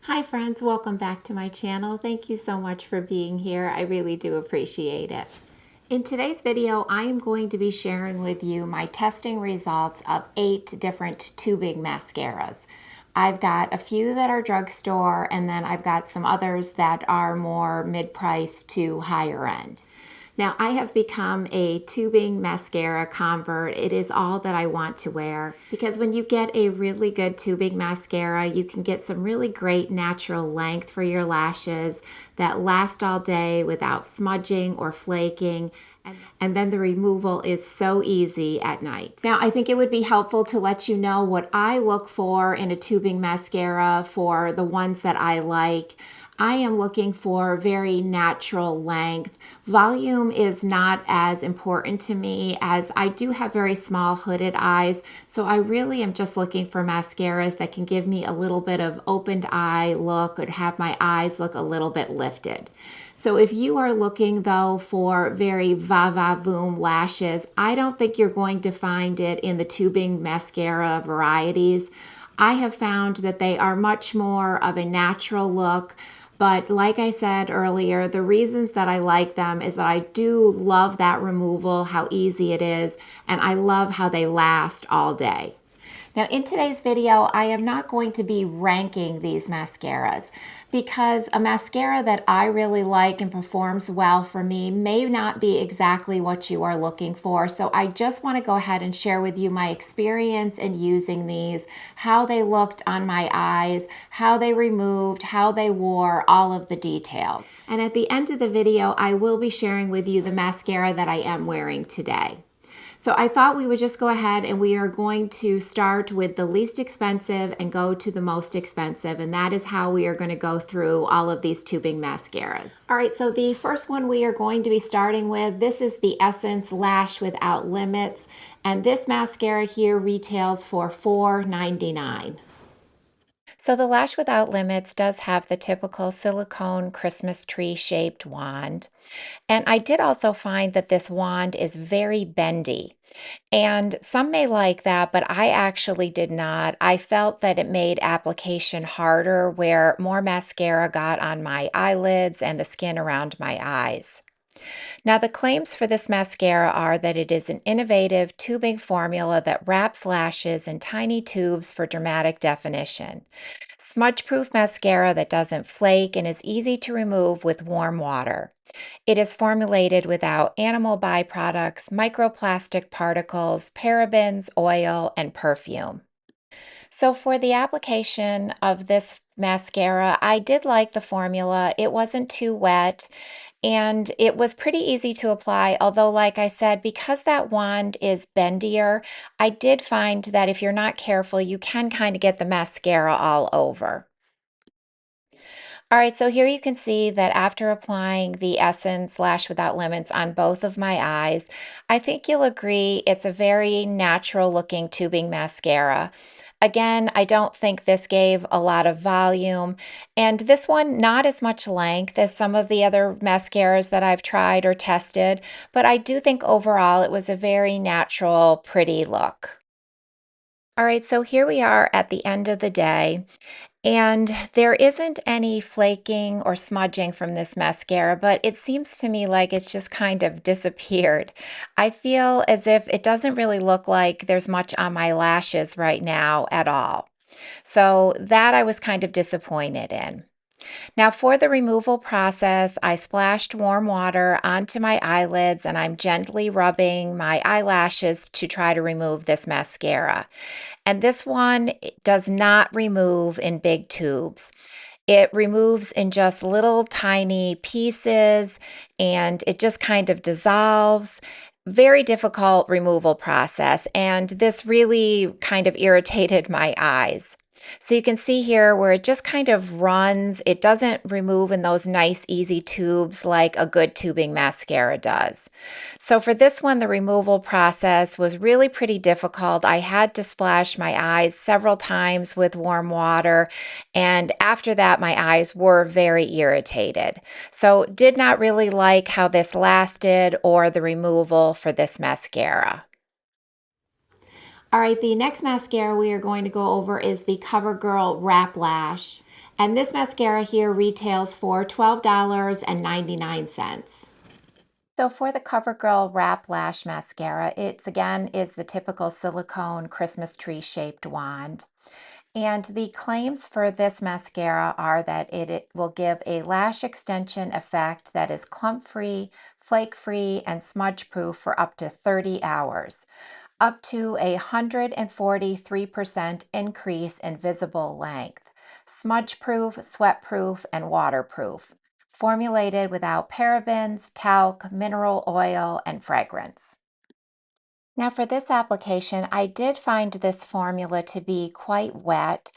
Hi friends, welcome back to my channel. Thank you so much for being here. I really do appreciate it. In today's video, I am going to be sharing with you my testing results of 8 different tubing mascaras. I've got a few that are drugstore, and then I've got some others that are more mid-price to higher end. Now, I have become a tubing mascara convert. It is all that I want to wear because when you get a really good tubing mascara, you can get some really great natural length for your lashes that last all day without smudging or flaking. And then the removal is so easy at night. Now, I think it would be helpful to let you know what I look for in a tubing mascara for the ones that I like. I am looking for very natural length. Volume is not as important to me as I do have very small hooded eyes, so I really am just looking for mascaras that can give me a little bit of opened eye look or have my eyes look a little bit lifted. So if you are looking though for very va-va-voom lashes, I don't think you're going to find it in the tubing mascara varieties. I have found that they are much more of a natural look. But like I said earlier, the reasons that I like them is that I do love that removal, how easy it is, and I love how they last all day. Now in today's video, I am not going to be ranking these mascaras because a mascara that I really like and performs well for me may not be exactly what you are looking for. So I just want to go ahead and share with you my experience in using these, how they looked on my eyes, how they removed, how they wore, all of the details. And at the end of the video, I will be sharing with you the mascara that I am wearing today. So I thought we would just go ahead and we are going to start with the least expensive and go to the most expensive. And that is how we are going to go through all of these tubing mascaras. All right, so the first one we are going to be starting with, this is the Essence Lash Without Limits. And this mascara here retails for $4.99. So the Lash Without Limits does have the typical silicone Christmas tree shaped wand. And I did also find that this wand is very bendy. And some may like that, but I actually did not. I felt that it made application harder where more mascara got on my eyelids and the skin around my eyes. Now, the claims for this mascara are that it is an innovative tubing formula that wraps lashes in tiny tubes for dramatic definition. Smudge-proof mascara that doesn't flake and is easy to remove with warm water. It is formulated without animal byproducts, microplastic particles, parabens, oil, and perfume. So for the application of this mascara, I did like the formula. It wasn't too wet and it was pretty easy to apply. Although, like I said, because that wand is bendier, I did find that if you're not careful, you can kind of get the mascara all over. All right, so here you can see that after applying the Essence Lash Without Limits on both of my eyes, I think you'll agree it's a very natural looking tubing mascara. Again, I don't think this gave a lot of volume, and this one not as much length as some of the other mascaras that I've tried or tested, but I do think overall it was a very natural, pretty look. All right, so here we are at the end of the day. And there isn't any flaking or smudging from this mascara, but it seems to me like it's just kind of disappeared. I feel as if it doesn't really look like there's much on my lashes right now at all. So that I was kind of disappointed in. Now, for the removal process, I splashed warm water onto my eyelids and I'm gently rubbing my eyelashes to try to remove this mascara. And this one does not remove in big tubes. It removes in just little tiny pieces and it just kind of dissolves. Very difficult removal process. And this really kind of irritated my eyes. So you can see here where it just kind of runs. It doesn't remove in those nice, easy tubes like a good tubing mascara does. So for this one, the removal process was really pretty difficult. I had to splash my eyes several times with warm water. And after that, my eyes were very irritated. So did not really like how this lasted or the removal for this mascara. All right, the next mascara we are going to go over is the CoverGirl Wrap Lash. And this mascara here retails for $12.99. So for the CoverGirl Wrap Lash Mascara, it's again is the typical silicone Christmas tree shaped wand. And the claims for this mascara are that it will give a lash extension effect that is clump-free, flake-free, and smudge-proof for up to 30 hours, up to a 143% increase in visible length, smudge-proof, sweat-proof, and waterproof, formulated without parabens, talc, mineral oil, and fragrance. Now for this application, I did find this formula to be quite wet,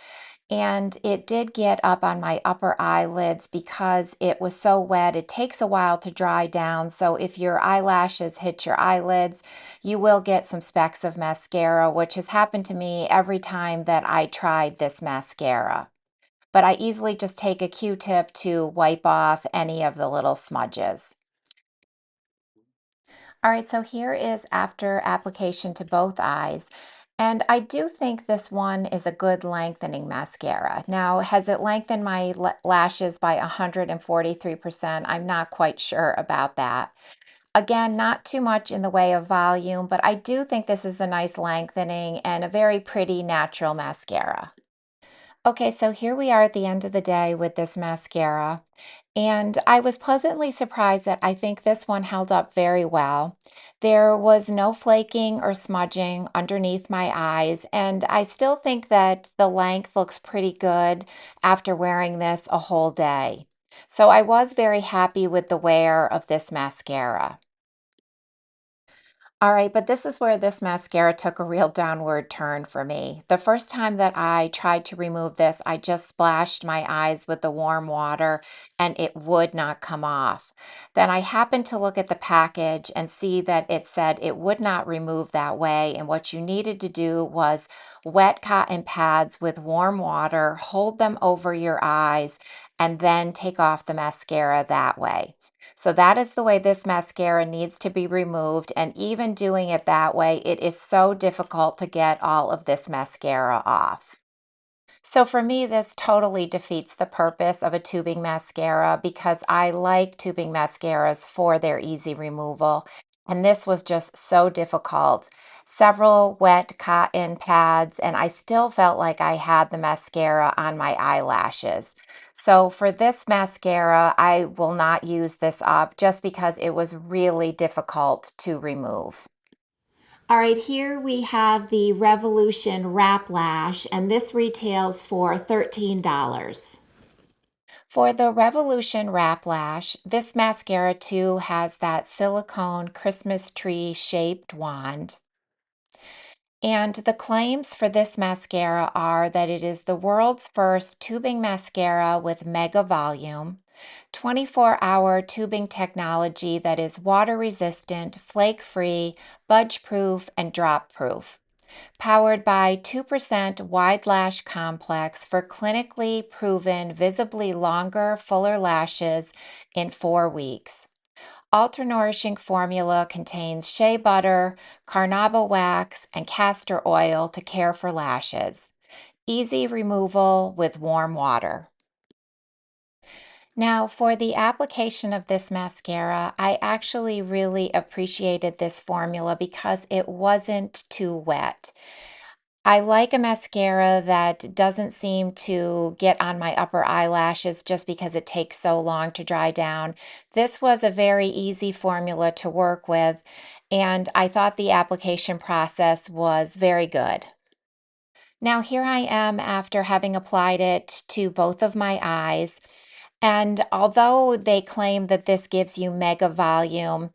and it did get up on my upper eyelids because it was so wet. It takes a while to dry down, so if your eyelashes hit your eyelids, you will get some specks of mascara, which has happened to me every time that I tried this mascara. But I easily just take a Q-tip to wipe off any of the little smudges. All right, so here is after application to both eyes. And I do think this one is a good lengthening mascara. Now, has it lengthened my lashes by 143%? I'm not quite sure about that. Again, not too much in the way of volume, but I do think this is a nice lengthening and a very pretty natural mascara. Okay, so here we are at the end of the day with this mascara, and I was pleasantly surprised that I think this one held up very well. There was no flaking or smudging underneath my eyes, and I still think that the length looks pretty good after wearing this a whole day. So I was very happy with the wear of this mascara. All right, but this is where this mascara took a real downward turn for me. The first time that I tried to remove this, I just splashed my eyes with the warm water and it would not come off. Then I happened to look at the package and see that it said it would not remove that way. And what you needed to do was wet cotton pads with warm water, hold them over your eyes, and then take off the mascara that way. So that is the way this mascara needs to be removed. And even doing it that way, it is so difficult to get all of this mascara off. So for me, this totally defeats the purpose of a tubing mascara because I like tubing mascaras for their easy removal. And this was just so difficult. Several wet cotton pads, and I still felt like I had the mascara on my eyelashes. So for this mascara, I will not use this up just because it was really difficult to remove. All right, here we have the Revolution Wrap Lash, and this retails for $13. For the Revolution Wrap Lash, this mascara too has that silicone Christmas tree shaped wand. And the claims for this mascara are that it is the world's first tubing mascara with mega volume, 24-hour tubing technology that is water resistant, flake free, budge proof, and drop proof. Powered by 2% wide lash complex for clinically proven, visibly longer, fuller lashes in 4 weeks. Ultra nourishing formula contains shea butter, carnauba wax, and castor oil to care for lashes. Easy removal with warm water. Now, for the application of this mascara, I actually really appreciated this formula because it wasn't too wet. I like a mascara that doesn't seem to get on my upper eyelashes just because it takes so long to dry down. This was a very easy formula to work with, and I thought the application process was very good. Now, here I am after having applied it to both of my eyes. And although they claim that this gives you mega volume,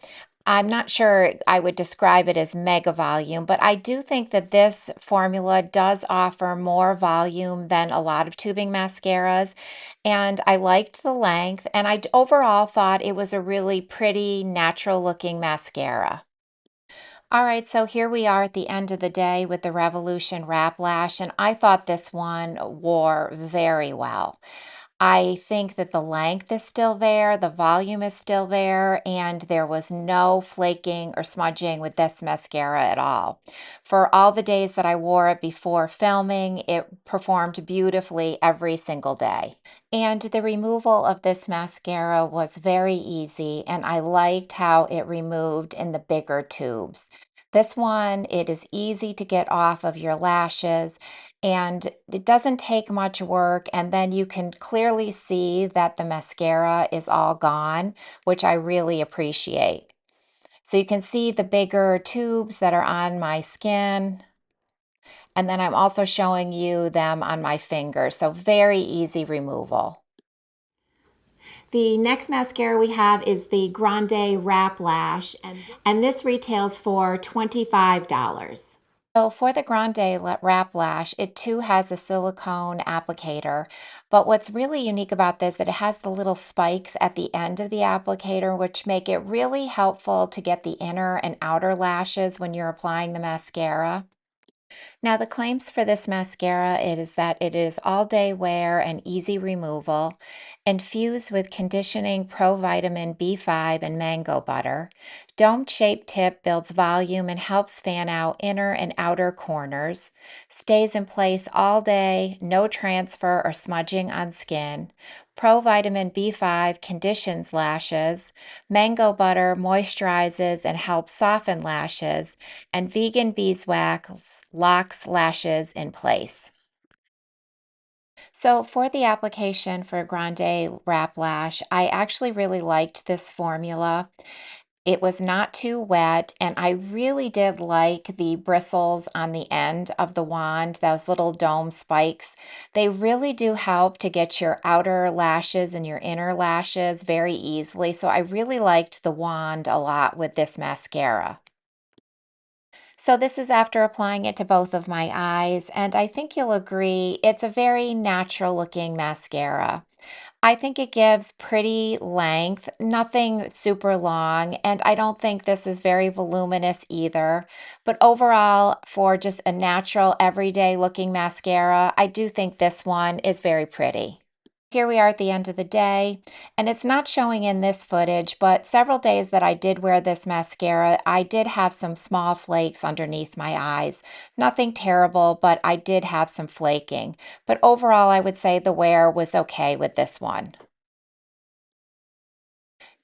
I'm not sure I would describe it as mega volume, but I do think that this formula does offer more volume than a lot of tubing mascaras. And I liked the length, and overall thought it was a really pretty, natural looking mascara. All right, so here we are at the end of the day with the Revolution Wrap Lash, and I thought this one wore very well. I think that the length is still there, the volume is still there, and there was no flaking or smudging with this mascara at all. For all the days that I wore it before filming, it performed beautifully every single day. And the removal of this mascara was very easy, and I liked how it removed in the bigger tubes. This one, it is easy to get off of your lashes and it doesn't take much work. And then you can clearly see that the mascara is all gone, which I really appreciate. So you can see the bigger tubes that are on my skin. And then I'm also showing you them on my fingers. So very easy removal. The next mascara we have is the Grande Wrap Lash, and this retails for $25. So for the Grande Wrap Lash, it too has a silicone applicator, but what's really unique about this is that it has the little spikes at the end of the applicator, which make it really helpful to get the inner and outer lashes when you're applying the mascara. Now, the claims for this mascara is that it is all-day wear and easy removal, infused with conditioning provitamin B5 and mango butter. Dome-shaped tip builds volume and helps fan out inner and outer corners. Stays in place all day, no transfer or smudging on skin. Provitamin B5 conditions lashes. Mango butter moisturizes and helps soften lashes, and vegan beeswax locks lashes in place. So for the application for Grande Wrap Lash, I actually really liked this formula. It was not too wet, and I really did like the bristles on the end of the wand, those little dome spikes. They really do help to get your outer lashes and your inner lashes very easily. So I really liked the wand a lot with this mascara. So this is after applying it to both of my eyes, and I think you'll agree it's a very natural looking mascara. I think it gives pretty length, nothing super long, and I don't think this is very voluminous either. But overall, for just a natural, everyday looking mascara, I do think this one is very pretty. Here we are at the end of the day, and it's not showing in this footage, but several days that I did wear this mascara, I did have some small flakes underneath my eyes. Nothing terrible, but I did have some flaking. But overall, I would say the wear was okay with this one.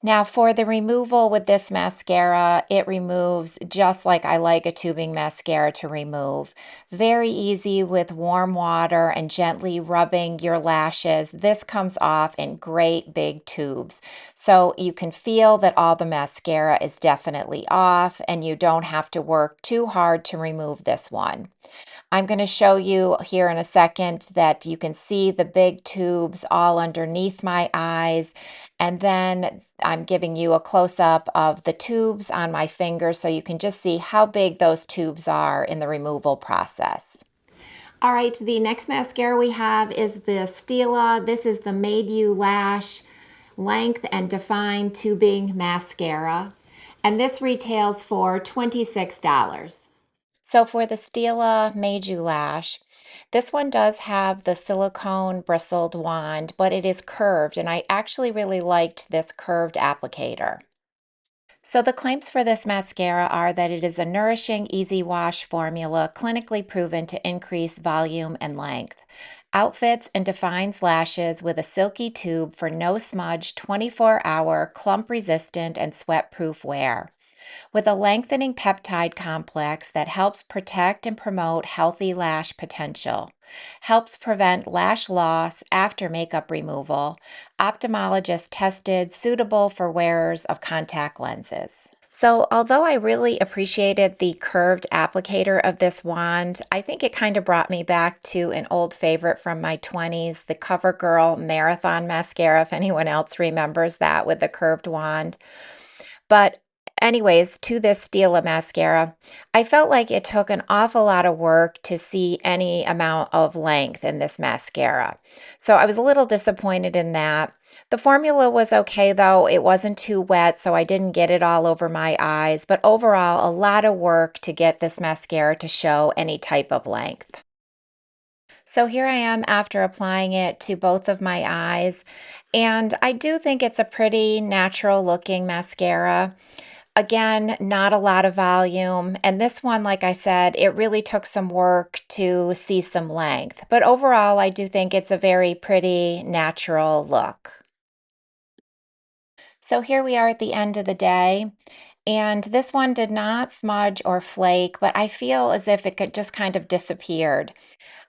Now for the removal with this mascara, it removes just like I like a tubing mascara to remove. Very easy with warm water and gently rubbing your lashes. This comes off in great big tubes. So you can feel that all the mascara is definitely off and you don't have to work too hard to remove this one. I'm going to show you here in a second that you can see the big tubes all underneath my eyes. And then I'm giving you a close-up of the tubes on my fingers so you can just see how big those tubes are in the removal process. All right, the next mascara we have is the Stila. This is the Made You Lash Length and Define Tubing Mascara. And this retails for $26. So for the Stila Made You Lash, this one does have the silicone bristled wand, but it is curved, and I actually really liked this curved applicator. So the claims for this mascara are that it is a nourishing, easy wash formula, clinically proven to increase volume and length. Outfits and defines lashes with a silky tube for no smudge, 24-hour, clump-resistant, and sweat-proof wear. With a lengthening peptide complex that helps protect and promote healthy lash potential, helps prevent lash loss after makeup removal, ophthalmologist tested, suitable for wearers of contact lenses. So although I really appreciated the curved applicator of this wand, I think it kind of brought me back to an old favorite from my 20s, the CoverGirl Marathon Mascara, if anyone else remembers that with the curved wand. But anyways, to this Stila mascara, I felt like it took an awful lot of work to see any amount of length in this mascara. So I was a little disappointed in that. The formula was okay though. It wasn't too wet, so I didn't get it all over my eyes. But overall, a lot of work to get this mascara to show any type of length. So here I am after applying it to both of my eyes, and I do think it's a pretty natural looking mascara. Again, not a lot of volume, and this one, like I said, it really took some work to see some length. But overall, I do think it's a very pretty natural look. So here we are at the end of the day, and this one did not smudge or flake, but I feel as if it could just kind of disappeared.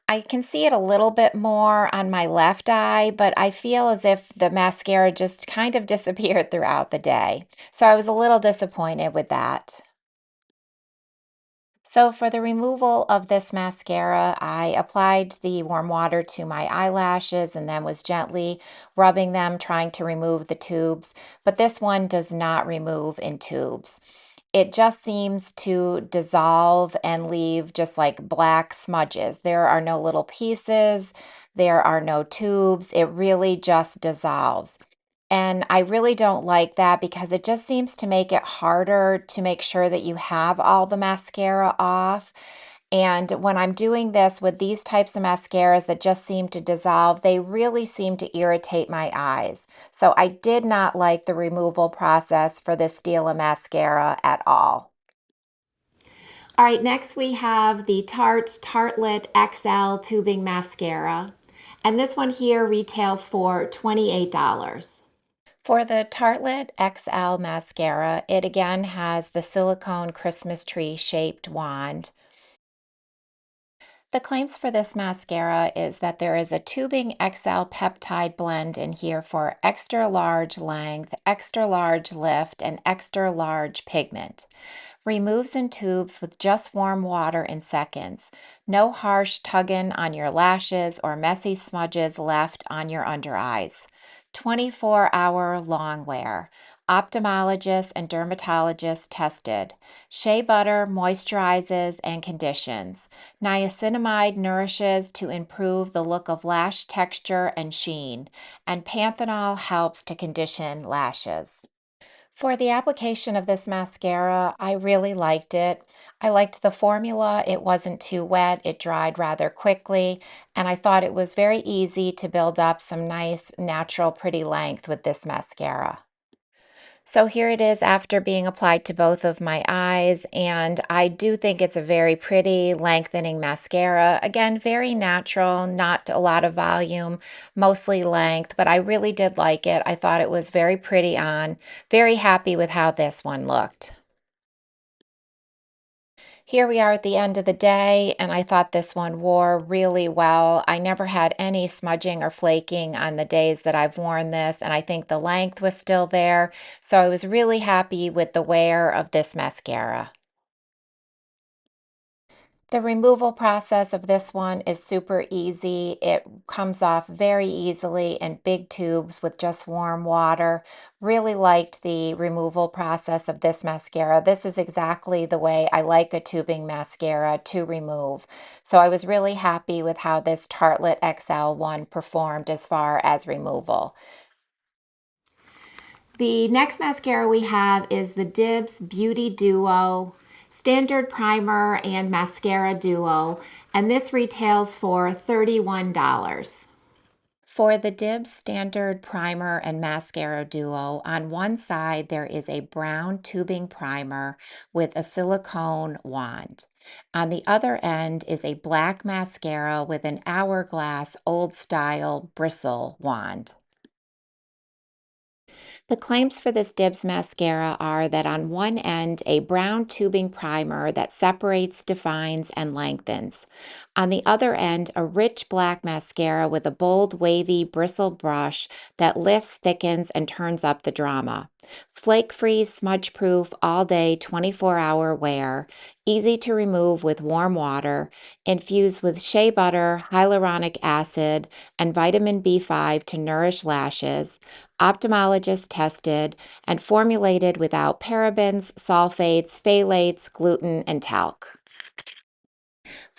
I can see it a little bit more on my left eye, but I feel as if the mascara just kind of disappeared throughout the day. So I was a little disappointed with that. So for the removal of this mascara, I applied the warm water to my eyelashes and then was gently rubbing them, trying to remove the tubes. But this one does not remove in tubes. It just seems to dissolve and leave just like black smudges. There are no little pieces, there are no tubes. It really just dissolves. And I really don't like that because it just seems to make it harder to make sure that you have all the mascara off. And when I'm doing this with these types of mascaras that just seem to dissolve, they really seem to irritate my eyes. So I did not like the removal process for this Stila mascara at all. All right, next we have the Tarte Tartlet XL tubing mascara. And this one here retails for $28. For the Tartlet XL mascara, it again has the silicone Christmas tree shaped wand. The claims for this mascara is that there is a tubing XL peptide blend in here for extra large length, extra large lift, and extra large pigment. Removes in tubes with just warm water in seconds. No harsh tugging on your lashes or messy smudges left on your under eyes. 24-hour long wear. Ophthalmologist and dermatologist tested. Shea butter moisturizes and conditions. Niacinamide nourishes to improve the look of lash texture and sheen. And panthenol helps to condition lashes. For the application of this mascara, I really liked it. I liked the formula. It wasn't too wet. It dried rather quickly. And I thought it was very easy to build up some nice, natural, pretty length with this mascara. So here it is after being applied to both of my eyes, and I do think it's a very pretty lengthening mascara. Again, very natural, not a lot of volume, mostly length, but I really did like it. I thought it was very pretty on. Very happy with how this one looked. Here we are at the end of the day, and I thought this one wore really well. I never had any smudging or flaking on the days that I've worn this, and I think the length was still there. So I was really happy with the wear of this mascara. The removal process of this one is super easy. It comes off very easily in big tubes with just warm water. Really liked the removal process of this mascara. This is exactly the way I like a tubing mascara to remove. So I was really happy with how this Tartlet XL one performed as far as removal. The next mascara we have is the Dibs Beauty Duo Standard Primer and Mascara Duo, and this retails for $31. For the Dibs Standard Primer and Mascara Duo, on one side there is a brown tubing primer with a silicone wand. On the other end is a black mascara with an Hourglass old style bristle wand. The claims for this Dibs mascara are that on one end, a brown tubing primer that separates, defines, and lengthens. On the other end, a rich black mascara with a bold, wavy bristle brush that lifts, thickens, and turns up the drama. Flake-free, smudge-proof, all-day, 24-hour wear. Easy to remove with warm water. Infused with shea butter, hyaluronic acid, and vitamin B5 to nourish lashes. Ophthalmologist tested and formulated without parabens, sulfates, phthalates, gluten, and talc.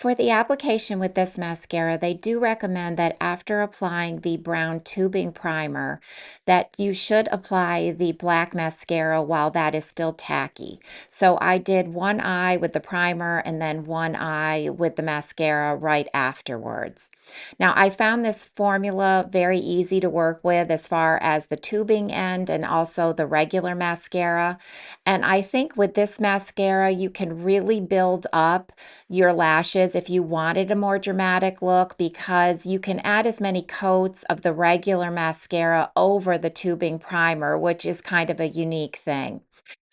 For the application with this mascara, they do recommend that after applying the brown tubing primer, that you should apply the black mascara while that is still tacky. So I did one eye with the primer and then one eye with the mascara right afterwards. Now, I found this formula very easy to work with as far as the tubing end and also the regular mascara. And I think with this mascara, you can really build up your lashes if you wanted a more dramatic look because you can add as many coats of the regular mascara over the tubing primer, which is kind of a unique thing.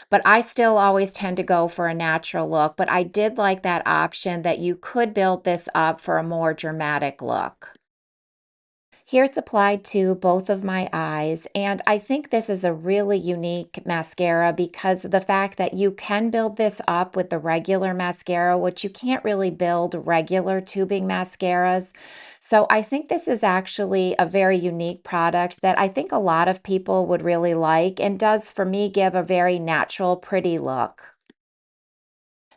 But I still always tend to go for a natural look, but I did like that option that you could build this up for a more dramatic look. Here it's applied to both of my eyes, and I think this is a really unique mascara because of the fact that you can build this up with the regular mascara, which you can't really build regular tubing mascaras. So I think this is actually a very unique product that I think a lot of people would really like and does, for me, give a very natural, pretty look.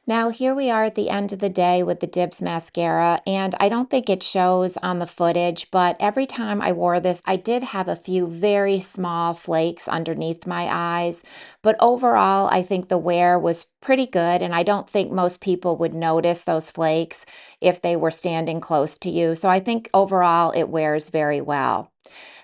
Now, here we are at the end of the day with the Dibs mascara, and I don't think it shows on the footage, but every time I wore this, I did have a few very small flakes underneath my eyes. But overall, I think the wear was pretty good, and I don't think most people would notice those flakes if they were standing close to you. So I think overall, it wears very well.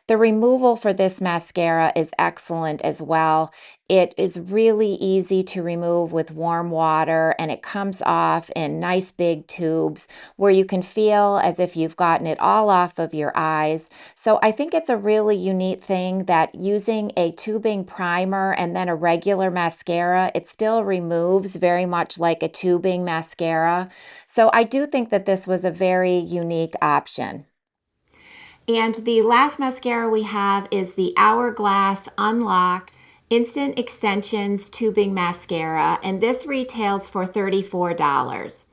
The removal for this mascara is excellent as well. It is really easy to remove with warm water and it comes off in nice big tubes where you can feel as if you've gotten it all off of your eyes. So I think it's a really unique thing that using a tubing primer and then a regular mascara, it still removes very much like a tubing mascara. So I do think that this was a very unique option. And the last mascara we have is the Hourglass Unlocked Instant Extensions Tubing Mascara, and this retails for $34.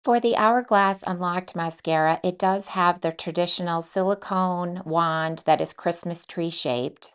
For the Hourglass Unlocked mascara, it does have the traditional silicone wand that is Christmas tree shaped.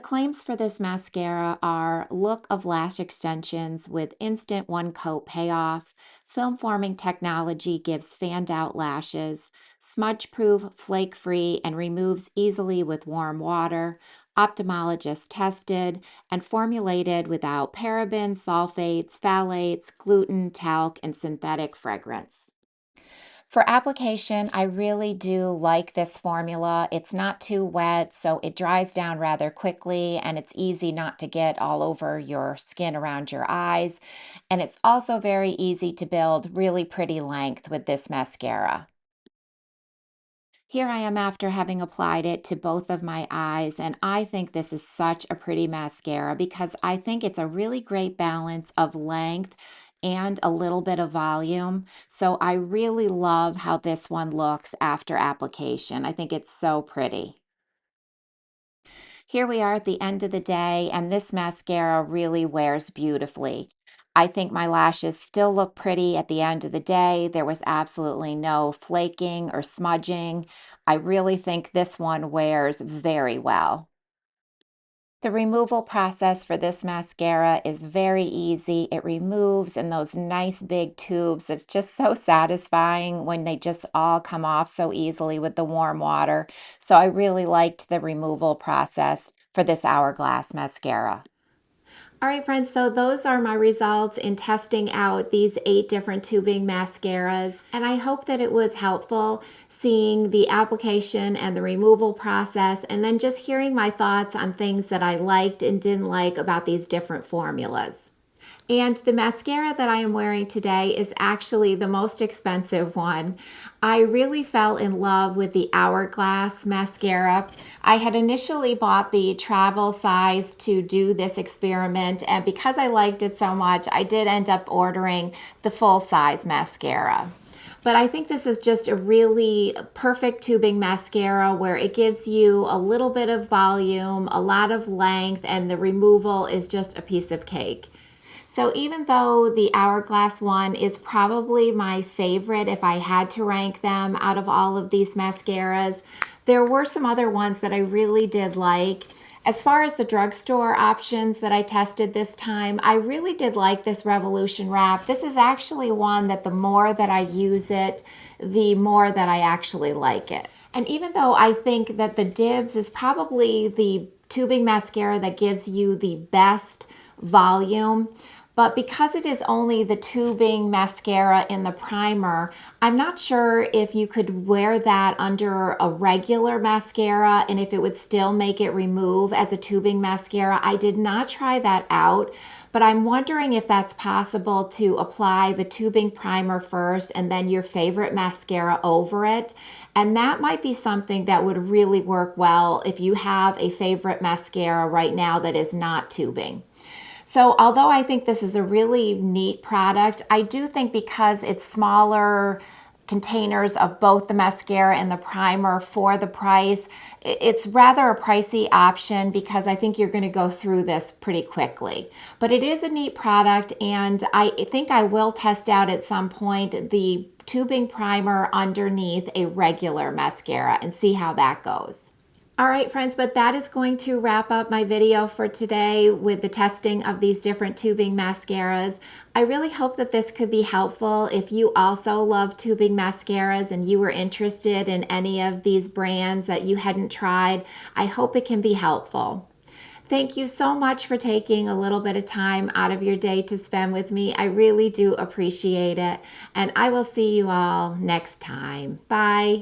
Claims for this mascara are look of lash extensions with instant one coat payoff, film forming technology gives fanned out lashes, smudge proof, flake free, and removes easily with warm water, ophthalmologist tested, and formulated without parabens, sulfates, phthalates, gluten, talc, and synthetic fragrance. For application, I really do like this formula. It's not too wet, so it dries down rather quickly and it's easy not to get all over your skin around your eyes. And it's also very easy to build really pretty length with this mascara. Here I am after having applied it to both of my eyes, and I think this is such a pretty mascara because I think it's a really great balance of length and a little bit of volume. So I really love how this one looks after application. I think it's so pretty. Here we are at the end of the day, and this mascara really wears beautifully. I think my lashes still look pretty at the end of the day. There was absolutely no flaking or smudging. I really think this one wears very well. The removal process for this mascara is very easy. It removes in those nice big tubes. It's just so satisfying when they just all come off so easily with the warm water. So I really liked the removal process for this Hourglass mascara. All right, friends, so those are my results in testing out these 8 different tubing mascaras. And I hope that it was helpful seeing the application and the removal process, and then just hearing my thoughts on things that I liked and didn't like about these different formulas. And the mascara that I am wearing today is actually the most expensive one. I really fell in love with the Hourglass mascara. I had initially bought the travel size to do this experiment, and because I liked it so much, I did end up ordering the full size mascara. But I think this is just a really perfect tubing mascara where it gives you a little bit of volume, a lot of length, and the removal is just a piece of cake. So even though the Hourglass one is probably my favorite if I had to rank them out of all of these mascaras, there were some other ones that I really did like. As far as the drugstore options that I tested this time, I really did like this Revolution wrap. This is actually one that the more that I use it, the more that I actually like it. And even though I think that the Dibs is probably the tubing mascara that gives you the best volume, but because it is only the tubing mascara in the primer, I'm not sure if you could wear that under a regular mascara and if it would still make it remove as a tubing mascara. I did not try that out, but I'm wondering if that's possible to apply the tubing primer first and then your favorite mascara over it. And that might be something that would really work well if you have a favorite mascara right now that is not tubing. So although I think this is a really neat product, I do think because it's smaller containers of both the mascara and the primer for the price, it's rather a pricey option because I think you're going to go through this pretty quickly. But it is a neat product, and I think I will test out at some point the tubing primer underneath a regular mascara and see how that goes. All right, friends, but that is going to wrap up my video for today with the testing of these different tubing mascaras. I really hope that this could be helpful if you also love tubing mascaras and you were interested in any of these brands that you hadn't tried. I hope it can be helpful. Thank you so much for taking a little bit of time out of your day to spend with me. I really do appreciate it. And I will see you all next time. Bye.